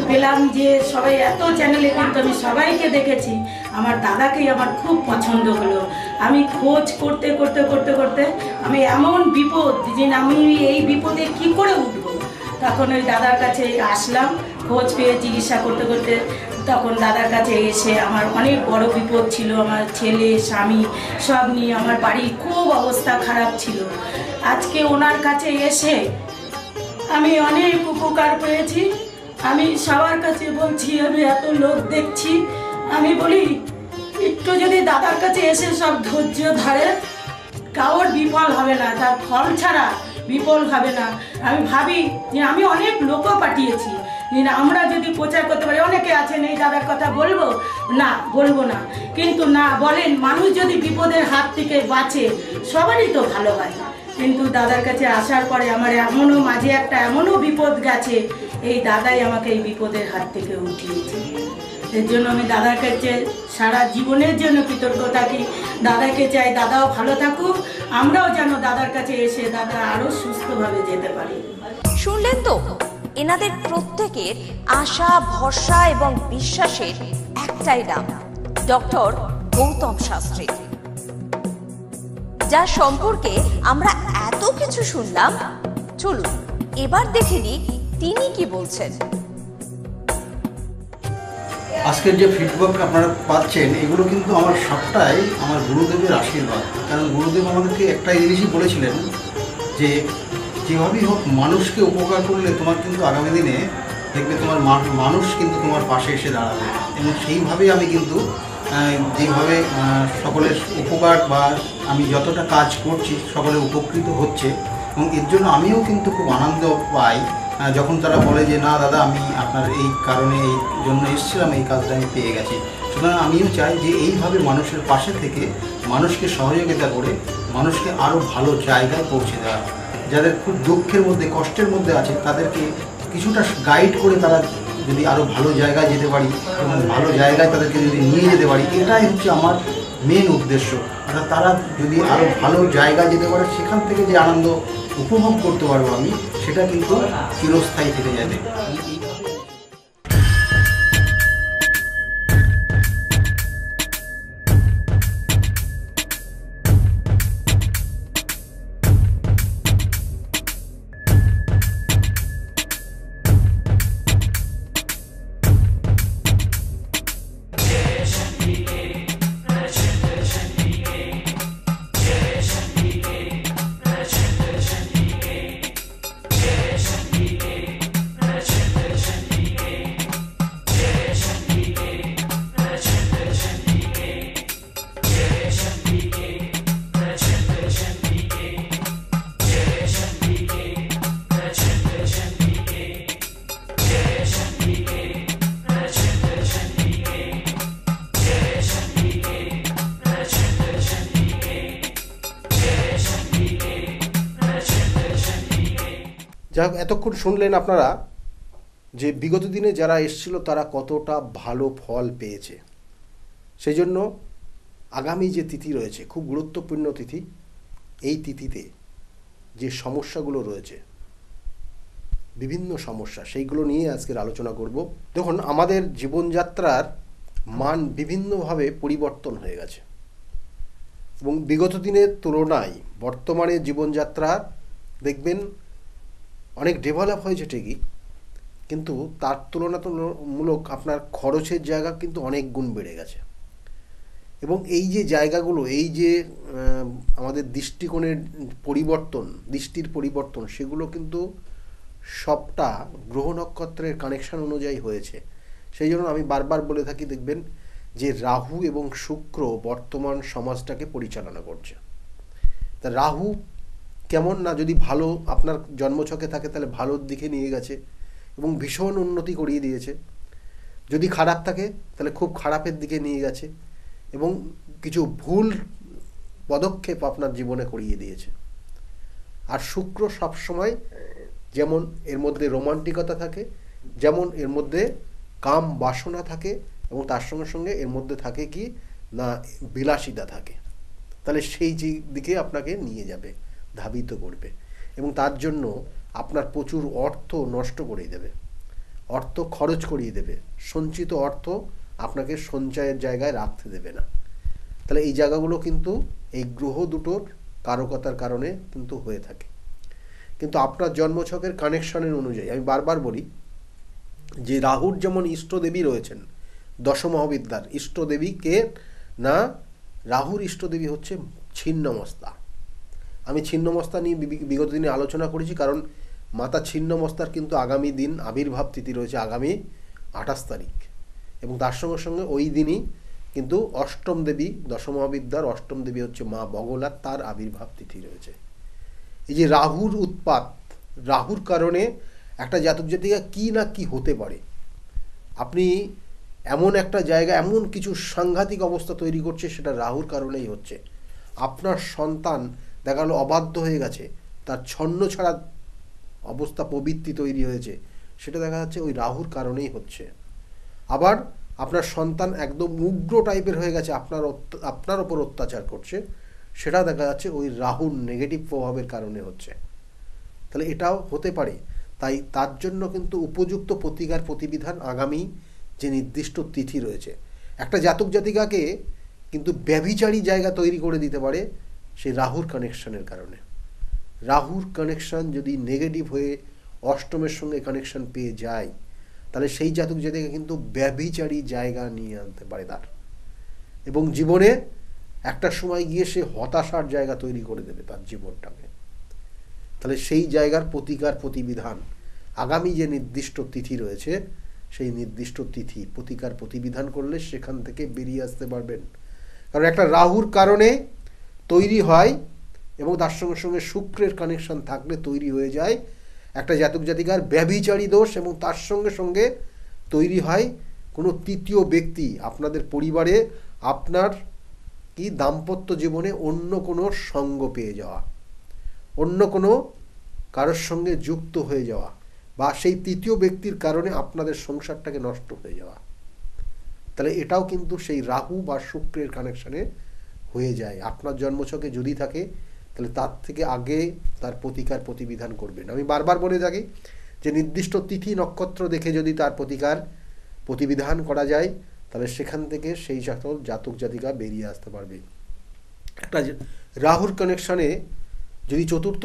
পেলাম যে সবাই এত চ্যানেলে, কিন্তু আমি সবাইকে দেখেছি, আমার দাদাকেই আমার খুব পছন্দ হলো। আমি খোঁজ করতে করতে করতে করতে আমি এমন বিপদ যে আমি এই বিপদে কি করে উঠবো, তখন ওই দাদার কাছে আসলাম। খোঁজ পেয়ে চিকিৎসা করতে করতে তখন দাদার কাছে এসে আমার অনেক বড় বিপদ ছিল, আমার ছেলে স্বামী সব নিয়ে আমার বাড়ির খুব অবস্থা খারাপ ছিল। আজকে ওনার কাছে এসে আমি অনেক উপকার পেয়েছি। আমি সবার কাছে বলছি, আমি এত লোক দেখছি, আমি বলি একটু যদি দাদার কাছে এসে সব ধৈর্য ধরে, কারোর বিফল হবে না, তার ফল ছাড়া বিফল হবে না। আমি ভাবি যে আমি অনেক লোকও পাঠিয়েছি, আমরা যদি প্রচার করতে পারি, অনেকে আছেন এই দাদার কথা বলবো না, বলবো না, কিন্তু না বলেন, মানুষ যদি বিপদের হাত থেকে বাঁচে সবারই তো ভালো হয়। কিন্তু দাদার কাছে আসার পরে আমার এমনও মাঝে একটা এমনও বিপদ গেছে, এই দাদাই আমাকে এই বিপদের হাত থেকে উঠিয়েছে। এর জন্য আমি দাদার কাছে সারা জীবনের জন্য কৃতজ্ঞ থাকি। দাদাকে চাই দাদাও ভালো থাকুক, আমরাও যেন দাদার কাছে এসে দাদা আরো সুস্থভাবে যেতে পারি। শুনলেন তো, এনাদের প্রত্যেকের আশা, ভরসা এবং বিশ্বাসের একটাই নাম, ডক্টর গৌতম শাস্ত্রী, যার সম্পর্কে আমরা এত কিছু শুনলাম। চলুন এবার দেখে নিই তিনি কি বলছেন। আজকের যে ফিডব্যাক আপনারা পাচ্ছেন, এগুলো কিন্তু আমার সবটাই আমার গুরুদেবের আশীর্বাদ। কারণ গুরুদেব আমাদেরকে একটাই জিনিসই বলেছিলেন যে যেভাবেই হোক মানুষকে উপকার করলে তোমার কিন্তু আগামী দিনে দেখবে তোমার মানুষ কিন্তু তোমার পাশে এসে দাঁড়াবে। এবং সেইভাবেই আমি কিন্তু যেভাবে সকলের উপকার বা আমি যতটা কাজ করছি সকলে উপকৃত হচ্ছে, এবং এর জন্য আমিও কিন্তু খুব আনন্দ পাই যখন তারা বলে যে না দাদা, আমি আপনার এই কারণে এই জন্য এসেছিলাম, এই কাজটা আমি পেয়ে গেছি। সুতরাং আমিও চাই যে এইভাবে মানুষের পাশে থেকে মানুষকে সহযোগিতা করে মানুষকে আরও ভালো জায়গায় পৌঁছে দেওয়া। যাদের খুব দুঃখের মধ্যে, কষ্টের মধ্যে আছে, তাদেরকে কিছুটা গাইড করে তারা যদি আরও ভালো জায়গায় যেতে পারি এবং ভালো জায়গায় তাদেরকে যদি নিয়ে যেতে পারি, এটাই হচ্ছে আমার মেন উদ্দেশ্য। অর্থাৎ তারা যদি আরও ভালো জায়গায় যেতে পারে, সেখান থেকে যে আনন্দ উপভোগ করতে পারবো আমি, সেটা কিন্তু চিরস্থায়ী থেকে যাবে। যাই হোক, এতক্ষণ শুনলেন আপনারা যে বিগত দিনে যারা এসেছিল তারা কতটা ভালো ফল পেয়েছে। সেই জন্য আগামী যে তিথি রয়েছে, খুব গুরুত্বপূর্ণ তিথি, এই তিথিতে যে সমস্যাগুলো রয়েছে, বিভিন্ন সমস্যা, সেইগুলো নিয়ে আজকের আলোচনা করব। দেখুন, আমাদের জীবনযাত্রার মান বিভিন্নভাবে পরিবর্তন হয়ে গেছে এবং বিগত দিনের তুলনায় বর্তমানে জীবনযাত্রার দেখবেন অনেক ডেভেলপ হয়েছে ঠিকই, কিন্তু তার তুলনামূলক আপনার খরচের জায়গা কিন্তু অনেক গুণ বেড়ে গেছে। এবং এই যে জায়গাগুলো, এই যে আমাদের দৃষ্টিকোণের পরিবর্তন, দৃষ্টির পরিবর্তন, সেগুলো কিন্তু সবটা গ্রহ নক্ষত্রের কানেকশন অনুযায়ী হয়েছে। সেই জন্য আমি বারবার বলে থাকি, দেখবেন যে রাহু এবং শুক্র বর্তমান সমাজটাকে পরিচালনা করছে। তা রাহু কেমন না, যদি ভালো আপনার জন্মছকে থাকে তাহলে ভালোর দিকে নিয়ে গেছে এবং ভীষণ উন্নতি করিয়ে দিয়েছে। যদি খারাপ থাকে তাহলে খুব খারাপের দিকে নিয়ে গেছে এবং কিছু ভুল পদক্ষেপ আপনার জীবনে করিয়ে দিয়েছে। আর শুক্র সবসময় যেমন এর মধ্যে রোমান্টিকতা থাকে, যেমন এর মধ্যে কাম বাসনা থাকে, এবং তার সঙ্গে সঙ্গে এর মধ্যে থাকে কি না বিলাসিতা থাকে। তাহলে সেই দিকে আপনাকে নিয়ে যাবে, ধাবিত করবে, এবং তার জন্য আপনার প্রচুর অর্থ নষ্ট করিয়ে দেবে, অর্থ খরচ করিয়ে দেবে, সঞ্চিত অর্থ আপনাকে সঞ্চয়ের জায়গায় রাখতে দেবে না। তাহলে এই জায়গাগুলো কিন্তু এই গ্রহ দুটোর কারকতার কারণে কিন্তু হয়ে থাকে। কিন্তু আপনার জন্মছকের কানেকশনের অনুযায়ী আমি বারবার বলি যে রাহুর যেমন ইষ্টদেবী রয়েছেন, দশমহাবিদ্যার ইষ্টদেবী কে না, রাহুর ইষ্টদেবী হচ্ছে ছিন্নমস্তা। আমি ছিন্নমস্তা নিয়ে বিগত দিনে আলোচনা করেছি, কারণ মাতা ছিন্নমস্তার কিন্তু আগামী দিন আবির্ভাব তিথি রয়েছে আগামী 28 তারিখ, এবং তার সঙ্গে সঙ্গে ওই দিনই কিন্তু অষ্টম দেবী, দশমহাবিদ্যার অষ্টম দেবী হচ্ছে মা বগলা, তার আবির্ভাব তিথি রয়েছে। এই যে রাহুর উৎপাত, রাহুর কারণে একটা জাতক জাতিকা কি না কি হতে পারে। আপনি এমন একটা জায়গা, এমন কিছু সাংঘাতিক অবস্থা তৈরি করছে, সেটা রাহুর কারণেই হচ্ছে। আপনার সন্তান দেখা গেল অবাধ্য হয়ে গেছে, তার ছন্ন ছাড়া অবস্থা প্রবৃত্তি তৈরি হয়েছে, সেটা দেখা যাচ্ছে ওই রাহুর কারণেই হচ্ছে। আবার আপনার সন্তান একদম উগ্র টাইপের হয়ে গেছে, আপনার ওপর অত্যাচার করছে, সেটা দেখা যাচ্ছে ওই রাহুর নেগেটিভ প্রভাবের কারণে হচ্ছে। তাহলে এটাও হতে পারে। তাই তার জন্য কিন্তু উপযুক্ত প্রতিকার প্রতিবিধান আগামী যে নির্দিষ্ট তিথি রয়েছে, একটা জাতক জাতিকাকে কিন্তু ব্যভিচারী জায়গা তৈরি করে দিতে পারে সেই রাহুর কানেকশনের কারণে। রাহুর কানেকশন যদি নেগেটিভ হয়ে অষ্টমের সঙ্গে কানেকশন পেয়ে যায়, তাহলে সেই জাতক জাতিকা কিন্তু ব্যভিচারী জায়গা নিয়ে আনতে পারে তার, এবং জীবনে একটা সময় গিয়ে সে হতাশার জায়গা তৈরি করে দেবে তার জীবনটাকে। তাহলে সেই জায়গার প্রতিকার প্রতিবিধান আগামী যে নির্দিষ্ট তিথি রয়েছে, সেই নির্দিষ্ট তিথি প্রতিকার প্রতিবিধান করলে সেখান থেকে বেরিয়ে আসতে পারবেন। কারণ একটা রাহুর কারণে তৈরি হয়, এবং তার সঙ্গে সঙ্গে শুক্রের কানেকশন থাকলে তৈরি হয়ে যায় একটা জাতক জাতিকার ব্যভিচারী দোষ, এবং তার সঙ্গে সঙ্গে তৈরি হয় কোনো তৃতীয় ব্যক্তি আপনাদের পরিবারে, আপনার কি দাম্পত্য জীবনে অন্য কোনো সঙ্গ পেয়ে যাওয়া, অন্য কোনো কারোর সঙ্গে যুক্ত হয়ে যাওয়া, বা সেই তৃতীয় ব্যক্তির কারণে আপনাদের সংসারটাকে নষ্ট হয়ে যাওয়া। তাহলে এটাও কিন্তু সেই রাহু বা শুক্রের কানেকশনে হয়ে যায়। আপনার জন্মছকে যদি থাকে তাহলে তার থেকে আগে তার প্রতিকার প্রতিবিধান করবেন। আমি বারবার বলে থাকি যে নির্দিষ্ট তিথি নক্ষত্র দেখে যদি তার প্রতিকার প্রতিবিধান করা যায়, তাহলে সেখান থেকে সেই জাতক জাতিকা বেরিয়ে আসতে পারবে। একটা রাহুর কানেকশানে যদি চতুর্থ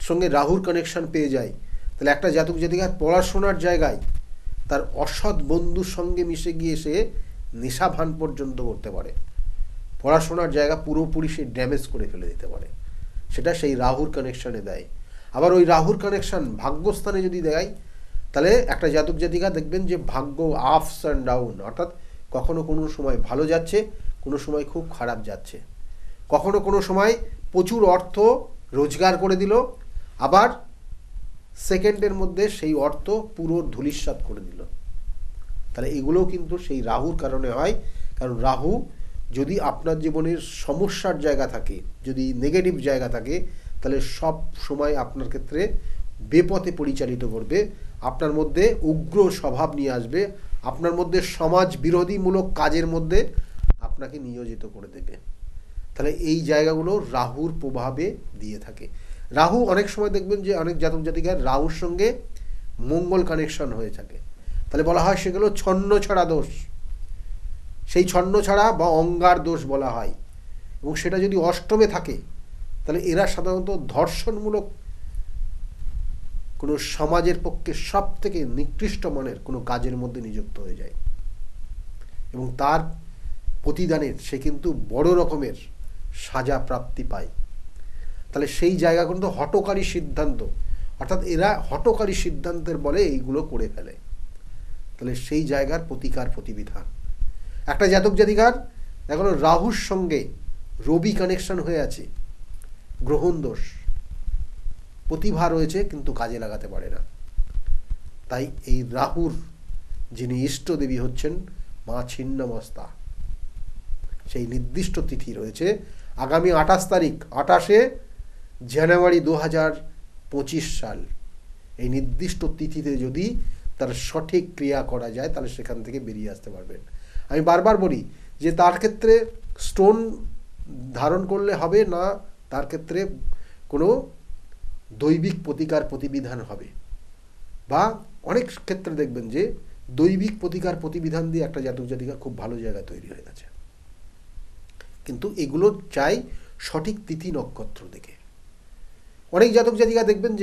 সঙ্গে রাহুর কানেকশান পেয়ে যায়, তাহলে একটা জাতক জাতিকার পড়াশোনার জায়গায় তার অসৎ বন্ধুর সঙ্গে মিশে গিয়ে সে নেশাভান পর্যন্ত করতে পারে, পড়াশোনার জায়গা পুরোপুরি সে ড্যামেজ করে ফেলে দিতে পারে, সেটা সেই রাহুর কানেকশানে দেয়। আবার ওই রাহুর কানেকশান ভাগ্যস্থানে যদি দেয়, তাহলে একটা জাতক জাতিকা দেখবেন যে ভাগ্য আপস অ্যান্ড ডাউন, অর্থাৎ কখনো কোনো সময় ভালো যাচ্ছে, কোনো সময় খুব খারাপ যাচ্ছে, কখনো কোনো সময় প্রচুর অর্থ রোজগার করে দিল, আবার সেকেন্ডের মধ্যে সেই অর্থ পুরো ধূলিসাৎ করে দিল। তাহলে এগুলোও কিন্তু সেই রাহুর কারণে হয়। কারণ রাহু যদি আপনার জীবনের সমস্যার জায়গা থাকে, যদি নেগেটিভ জায়গা থাকে, তাহলে সব সময় আপনার ক্ষেত্রে বেপথে পরিচালিত করবে, আপনার মধ্যে উগ্র স্বভাব নিয়ে আসবে, আপনার মধ্যে সমাজ বিরোধীমূলক কাজের মধ্যে আপনাকে নিয়োজিত করে দেবে। তাহলে এই জায়গাগুলো রাহুর প্রভাবে দিয়ে থাকে। রাহু অনেক সময় দেখবেন যে অনেক জাতক জাতিকার রাহুর সঙ্গে মঙ্গল কানেকশন হয়ে থাকে, তাহলে বলা হয় সেগুলো ছন্ন ছাড়া দোষ, সেই ছন্ন ছাড়া বা অঙ্গার দোষ বলা হয়। এবং সেটা যদি অষ্টমে থাকে, তাহলে এরা সাধারণত ধর্ষণমূলক কোনো সমাজের পক্ষে সব থেকে নিকৃষ্ট মানের কোনো কাজের মধ্যে নিযুক্ত হয়ে যায় এবং তার প্রতিদানের সে কিন্তু বড় রকমের সাজা প্রাপ্তি পায়। তাহলে সেই জায়গা কিন্তু হঠকারী সিদ্ধান্ত, অর্থাৎ এরা হঠকারী সিদ্ধান্তের বলে এইগুলো করে ফেলে। তাহলে সেই জায়গার প্রতিকার প্রতিবিধান একটা জাতক জাতিকার এখন রাহুর সঙ্গে রবি কানেকশন হয়ে আছে, গ্রহণ দোষ, প্রতিভা রয়েছে কিন্তু কাজে লাগাতে পারে না। তাই এই রাহুর যিনি ইষ্ট দেবী হচ্ছেন মা ছিন্নমস্তা, সেই নির্দিষ্ট তিথি রয়েছে আগামী 28 তারিখ, 28শে জানুয়ারি 2025 সাল। এই নির্দিষ্ট তিথিতে যদি তার সঠিক ক্রিয়া করা যায় তাহলে সেখান থেকে বেরিয়ে আসতে পারবেন। আমি বারবার বলি যে তার ক্ষেত্রে স্টোন ধারণ করলে হবে না, তার ক্ষেত্রে কোনো দৈবিক প্রতিকার প্রতিবিধান হবে, বা অনেক ক্ষেত্রে দেখবেন যে দৈবিক প্রতিকার প্রতিবিধান দিয়ে একটা জাতক জাতিকা খুব ভালো জায়গা তৈরি হয়ে গেছে। কিন্তু এগুলো চাই সঠিক তিথি নক্ষত্র দেখে। অনেক জাতক জাতিকা দেখবেন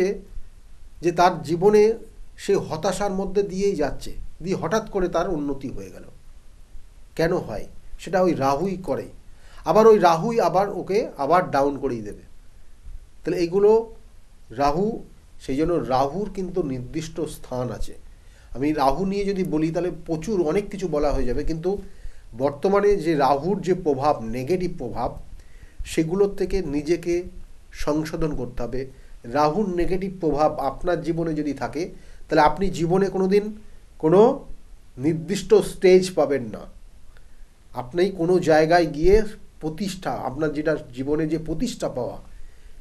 যে তার জীবনে সে হতাশার মধ্যে দিয়েই যাচ্ছে, দিয়ে হঠাৎ করে তার উন্নতি হয়ে গেল। কেন হয়? সেটা ওই রাহুই করে, আবার ওই রাহুই আবার ওকে আবার ডাউন করেই দেবে। তাহলে এইগুলো রাহু, সেই জন্য রাহুর কিন্তু নির্দিষ্ট স্থান আছে। আমি রাহু নিয়ে যদি বলি তাহলে প্রচুর অনেক কিছু বলা হয়ে যাবে, কিন্তু বর্তমানে যে রাহুর যে প্রভাব, নেগেটিভ প্রভাব, সেগুলোর থেকে নিজেকে সংশোধন করতে হবে। রাহুর নেগেটিভ প্রভাব আপনার জীবনে যদি থাকে তাহলে আপনি জীবনে কোনোদিন কোনো নির্দিষ্ট স্টেজ পাবেন না। আপনি কোনো জায়গায় গিয়ে প্রতিষ্ঠা, আপনার যেটা জীবনে যে প্রতিষ্ঠা পাওয়া,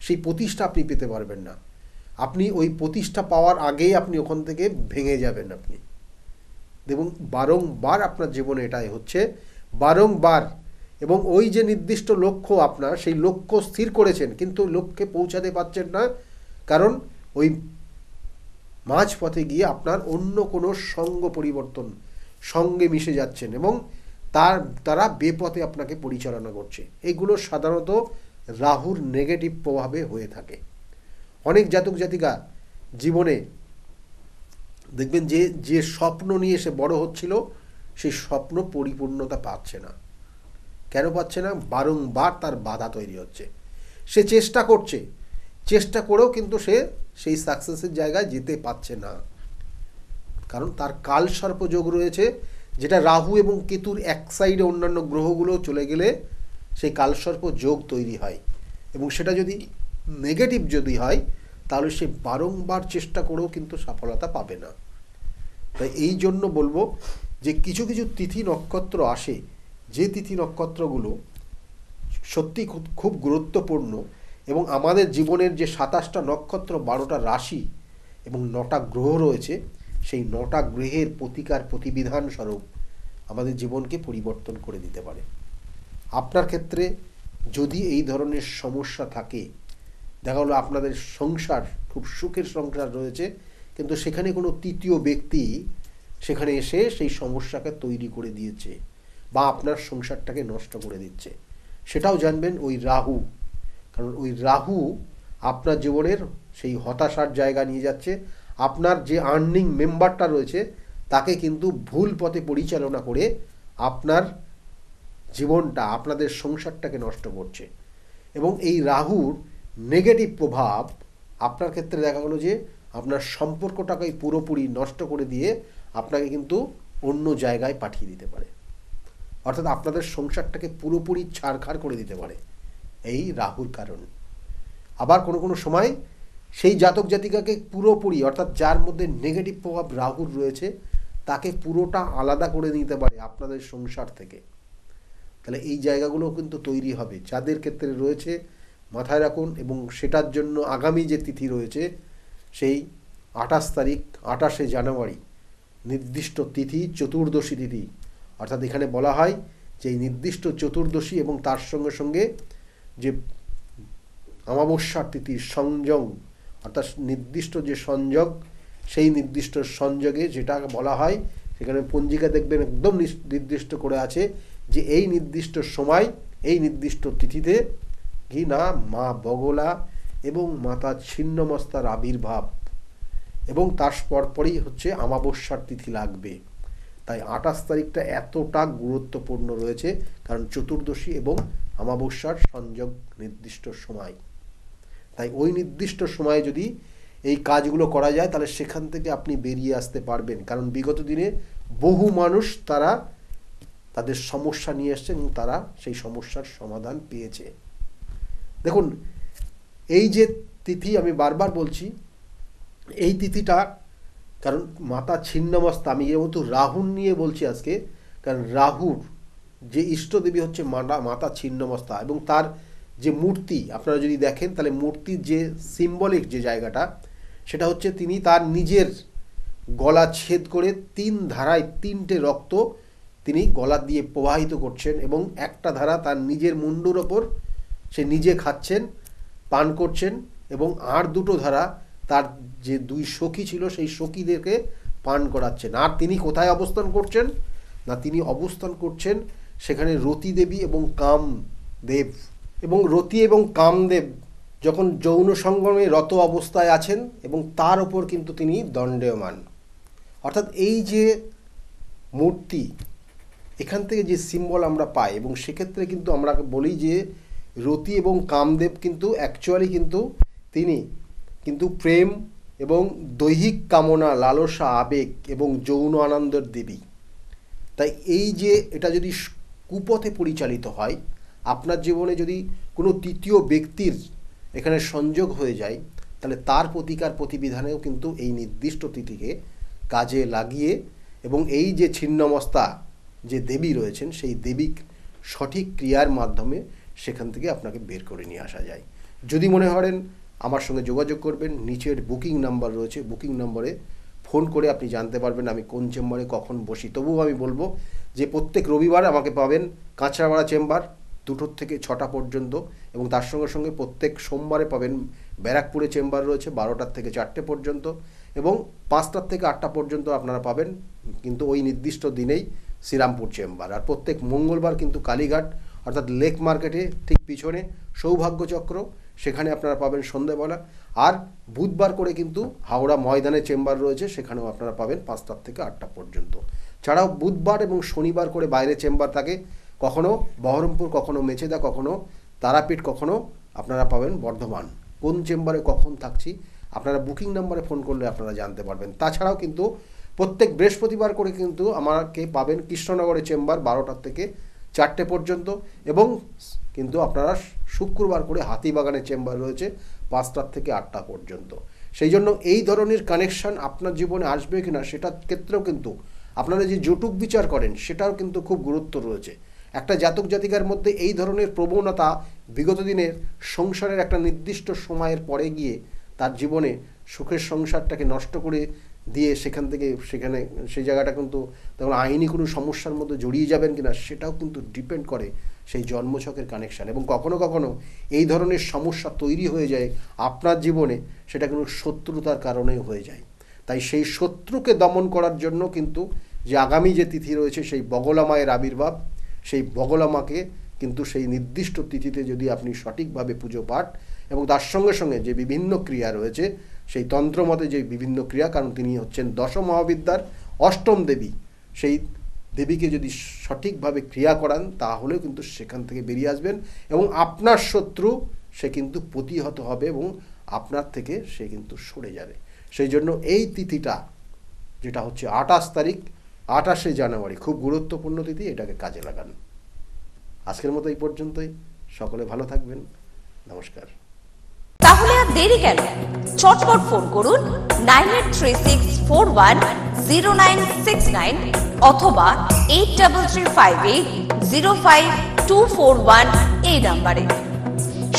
সেই প্রতিষ্ঠা আপনি পেতে পারবেন না। আপনি ওই প্রতিষ্ঠা পাওয়ার আগেই আপনি ওখান থেকে ভেঙে যাবেন। আপনি দেখুন বারংবার আপনার জীবনে এটাই হচ্ছে, বারংবার। এবং ওই যে নির্দিষ্ট লক্ষ্য আপনার, সেই লক্ষ্য স্থির করেছেন কিন্তু লক্ষ্যে পৌঁছাতে পারছেন না, কারণ ওই মাঝপথে গিয়ে আপনার অন্য কোনো সঙ্গ পরিবর্তন সঙ্গে মিশে যাচ্ছেন এবং তারা বেপথে আপনাকে পরিচালনা করছে। এইগুলো সাধারণত রাহুর নেগেটিভ প্রভাবে হয়ে থাকে। অনেক জাতক জাতিকা জীবনে দেখবেন যে স্বপ্ন নিয়ে সে বড় হচ্ছিল, সেই স্বপ্ন পরিপূর্ণতা পাচ্ছে না। কেন পাচ্ছে না? বারংবার তার বাধা তৈরি হচ্ছে। সে চেষ্টা করছে, চেষ্টা করেও কিন্তু সে সেই সাকসেসের জায়গায় যেতে পারছে না, কারণ তার কালসর্প যোগ রয়েছে, যেটা রাহু এবং কেতুর এক সাইডে অন্যান্য গ্রহগুলো চলে গেলে সেই কালসর্প যোগ তৈরি হয়, এবং সেটা যদি নেগেটিভ যদি হয় তাহলে সে বারংবার চেষ্টা করেও কিন্তু সফলতা পাবে না। তাই এই জন্য বলবো যে কিছু কিছু তিথি নক্ষত্র আসে, যে তিথি নক্ষত্রগুলো সত্যি খুব গুরুত্বপূর্ণ, এবং আমাদের জীবনের যে 27টা নক্ষত্র, 12টা রাশি এবং 9টা গ্রহ রয়েছে, সেই 9টা গ্রহের প্রতিকার প্রতিবিধান স্বরূপ আমাদের জীবনকে পরিবর্তন করে দিতে পারে। আপনার ক্ষেত্রে যদি এই ধরনের সমস্যা থাকে, দেখা হলো আপনাদের সংসার খুব সুখের সংসার রয়েছে, কিন্তু সেখানে কোনো তৃতীয় ব্যক্তি সেখানে এসে সেই সমস্যাকে তৈরি করে দিয়েছে বা আপনার সংসারটাকে নষ্ট করে দিচ্ছে, সেটাও জানবেন ওই রাহু। কারণ ওই রাহু আপনার জীবনের সেই হতাশার জায়গা নিয়ে যাচ্ছে। আপনার যে আর্নিং মেম্বারটা রয়েছে তাকে কিন্তু ভুল পথে পরিচালনা করে আপনার জীবনটা, আপনাদের সংসারটাকে নষ্ট করছে। এবং এই রাহুর নেগেটিভ প্রভাব আপনার ক্ষেত্রে দেখা গেলো যে আপনার সম্পর্কটাকে পুরোপুরি নষ্ট করে দিয়ে আপনাকে কিন্তু অন্য জায়গায় পাঠিয়ে দিতে পারে, অর্থাৎ আপনাদের সংসারটাকে পুরোপুরি ছাড়খাড় করে দিতে পারে এই রাহুর কারণ। আবার কোনো কোনো সময় সেই জাতক জাতিকাকে পুরোপুরি, অর্থাৎ যার মধ্যে নেগেটিভ প্রভাব রাহুর রয়েছে, তাকে পুরোটা আলাদা করে নিতে পারে আপনাদের সংসার থেকে। তাহলে এই জায়গাগুলো কিন্তু তৈরি হবে যাদের ক্ষেত্রে রয়েছে, মাথায় রাখুন। এবং সেটার জন্য আগামী যে তিথি রয়েছে সেই 28 তারিখ, 28শে জানুয়ারি নির্দিষ্ট তিথি, চতুর্দশী তিথি, অর্থাৎ এখানে বলা হয় যে এই নির্দিষ্ট চতুর্দশী এবং তার সঙ্গে সঙ্গে যে অমাবস্যার তিথির সংযোগ, অর্থাৎ নির্দিষ্ট যে সংযোগ, সেই নির্দিষ্ট সংযোগে যেটা বলা হয়, সেখানে পঞ্জিকা দেখবেন একদম নির্দিষ্ট করে আছে যে এই নির্দিষ্ট সময়, এই নির্দিষ্ট তিথিতে কি না মা বগলা এবং মাতা ছিন্নমস্তার আবির্ভাব, এবং তার পরপরই হচ্ছে অমাবস্যার তিথি লাগবে। তাই 28 তারিখটা এতটা গুরুত্বপূর্ণ রয়েছে, কারণ চতুর্দশী এবং অমাবস্যার সংযোগ নির্দিষ্ট সময়। তাই ওই নির্দিষ্ট সময়ে যদি এই কাজগুলো করা যায় তাহলে সেখান থেকে আপনি বেরিয়ে আসতে পারবেন। কারণ বিগত দিনে বহু মানুষ তারা তাদের সমস্যা নিয়ে এসছে এবং তারা সেই সমস্যার সমাধান পেয়েছে। দেখুন, এই যে তিথি আমি বারবার বলছি, এই তিথিটা কারণ মাতা ছিন্নমস্তা, আমি যেহেতু রাহুর নিয়ে বলছি আজকে, কারণ রাহুর যে ইষ্টদেবী হচ্ছে মাতা ছিন্নমস্তা, এবং তার যে মূর্তি আপনারা যদি দেখেন তাহলে মূর্তির যে সিম্বলিক যে জায়গাটা সেটা হচ্ছে তিনি তার নিজের গলা ছেদ করে 3 ধারায় 3টে রক্ত তিনি গলা দিয়ে প্রবাহিত করছেন, এবং একটা ধারা তার নিজের মুন্ডুর ওপর সে নিজে খাচ্ছেন, পান করছেন, এবং আর 2টো ধারা তার যে 2 সখী ছিল সেই সখীদেরকে পান করাচ্ছেন। আর তিনি কোথায় অবস্থান করছেন না, তিনি অবস্থান করছেন সেখানে রতি দেবী এবং কামদেব। এবং রতি এবং কামদেব যখন যৌন সঙ্গমে রত অবস্থায় আছেন এবং তার ওপর কিন্তু তিনি দণ্ডায়মান। অর্থাৎ এই যে মূর্তি, এখান থেকে যে সিম্বল আমরা পাই, এবং সেক্ষেত্রে কিন্তু আমরা বলি যে রতি এবং কামদেব কিন্তু অ্যাকচুয়ালি কিন্তু তিনি কিন্তু প্রেম এবং দৈহিক কামনা, লালসা, আবেগ এবং যৌন আনন্দের দেবী। তাই এই যে এটা যদি কুপথে পরিচালিত হয়, আপনার জীবনে যদি কোনো তৃতীয় ব্যক্তির এখানে সংযোগ হয়ে যায়, তাহলে তার প্রতিকার প্রতিবিধানেও কিন্তু এই নির্দিষ্ট তিথিকে কাজে লাগিয়ে এবং এই যে ছিন্নমস্তা যে দেবী রয়েছেন সেই দেবী সঠিক ক্রিয়ার মাধ্যমে সেখান থেকে আপনাকে বের করে নিয়ে আসা যায়। যদি মনে করেন আমার সঙ্গে যোগাযোগ করবেন, নিচের বুকিং নাম্বার রয়েছে, বুকিং নম্বরে ফোন করে আপনি জানতে পারবেন আমি কোন চেম্বারে কখন বসি। তবুও আমি বলবো যে প্রত্যেক রবিবার আমাকে পাবেন কাঁচরাপাড়া চেম্বার 2টো থেকে 6টা পর্যন্ত, এবং তার সঙ্গে সঙ্গে প্রত্যেক সোমবারে পাবেন ব্যারাকপুরে চেম্বার রয়েছে 12টা থেকে 4টে পর্যন্ত, এবং 5টা থেকে 8টা পর্যন্ত আপনারা পাবেন কিন্তু ওই নির্দিষ্ট দিনেই শ্রীরামপুর চেম্বার। আর প্রত্যেক মঙ্গলবার কিন্তু কালীঘাট অর্থাৎ লেক মার্কেটে ঠিক পিছনে সৌভাগ্যচক্র, সেখানে আপনারা পাবেন সন্ধ্যেবেলা। আর বুধবার করে কিন্তু হাওড়া ময়দানে চেম্বার রয়েছে, সেখানেও আপনারা পাবেন 5টা থেকে 8টা পর্যন্ত। ছাড়াও বুধবার এবং শনিবার করে বাইরে চেম্বার থাকে, কখনো বহরমপুর, কখনো মেচেদা, কখনো তারাপীঠ, কখনো আপনারা পাবেন বর্ধমান। কোন চেম্বারে কখন থাকছি আপনারা বুকিং নাম্বারে ফোন করলে আপনারা জানতে পারবেন। তাছাড়াও কিন্তু প্রত্যেক বৃহস্পতিবার করে কিন্তু আমাকে পাবেন কৃষ্ণনগরে চেম্বার 12টা থেকে 4টে পর্যন্ত, এবং কিন্তু আপনারা শুক্রবার করে হাতিবাগানে চেম্বার রয়েছে 5টা থেকে 8টা পর্যন্ত। সেই জন্য এই ধরনের কানেকশান আপনার জীবনে আসবে কিনা সেটার ক্ষেত্রেও কিন্তু আপনারা যে জটুক বিচার করেন সেটাও কিন্তু খুব গুরুত্ব রয়েছে। একটা জাতক জাতিকার মধ্যে এই ধরনের প্রবণতা বিগত দিনের সংসারের একটা নির্দিষ্ট সময়ের পরে গিয়ে তার জীবনে সুখের সংসারটাকে নষ্ট করে দিয়ে সেখানে সেই জায়গাটা কিন্তু তখন আইনি কোনো সমস্যার মধ্যে জড়িয়ে যাবেন কিনা সেটাও কিন্তু ডিপেন্ড করে সেই জন্মছকের কানেকশান। এবং কখনো কখনো এই ধরনের সমস্যা তৈরি হয়ে যায় আপনার জীবনে, সেটা কিন্তু শত্রুতার কারণেই হয়ে যায়। তাই সেই শত্রুকে দমন করার জন্য কিন্তু যে আগামী যে তিথি রয়েছে সেই বগলা মায়ের আবির্ভাব, সেই বগলা মাকে কিন্তু সেই নির্দিষ্ট তিথিতে যদি আপনি সঠিকভাবে পুজো পাঠ এবং তার সঙ্গে সঙ্গে যে বিভিন্ন ক্রিয়া রয়েছে সেই তন্ত্রমতে যে বিভিন্ন ক্রিয়া, কারণ তিনি হচ্ছেন 10 মহাবিদ্যার 8ম দেবী, সেই দেবীকে যদি সঠিকভাবে ক্রিয়া করান তাহলেও কিন্তু সেখান থেকে বেরিয়ে আসবেন এবং আপনার শত্রু সে কিন্তু প্রতিহত হবে এবং আপনার থেকে সে কিন্তু সরে যাবে। সেই জন্য এই তিথিটা যেটা হচ্ছে 28 তারিখ 28শে জানুয়ারি খুব গুরুত্বপূর্ণ তিথি, এটাকে কাজে লাগান। আজকের মতো এই পর্যন্তই, সকলে ভালো থাকবেন, নমস্কার। তাহলে আর দেরি কেন, চটপট ফোন করুন 9836410969 অথবা 8335805241 এই নাম্বারে।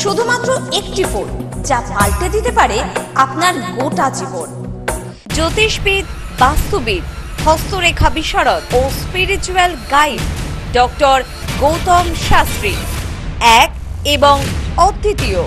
শুধুমাত্র একটি ফোন যা পাল্টে দিতে পারে আপনার গোটা জীবন। জ্যোতিষবিদ, বাস্তুবিদ, হস্তরেখা বিশারদ ও spiritual guide doctor Gautam Shastri, এক এবং অদ্বিতীয়।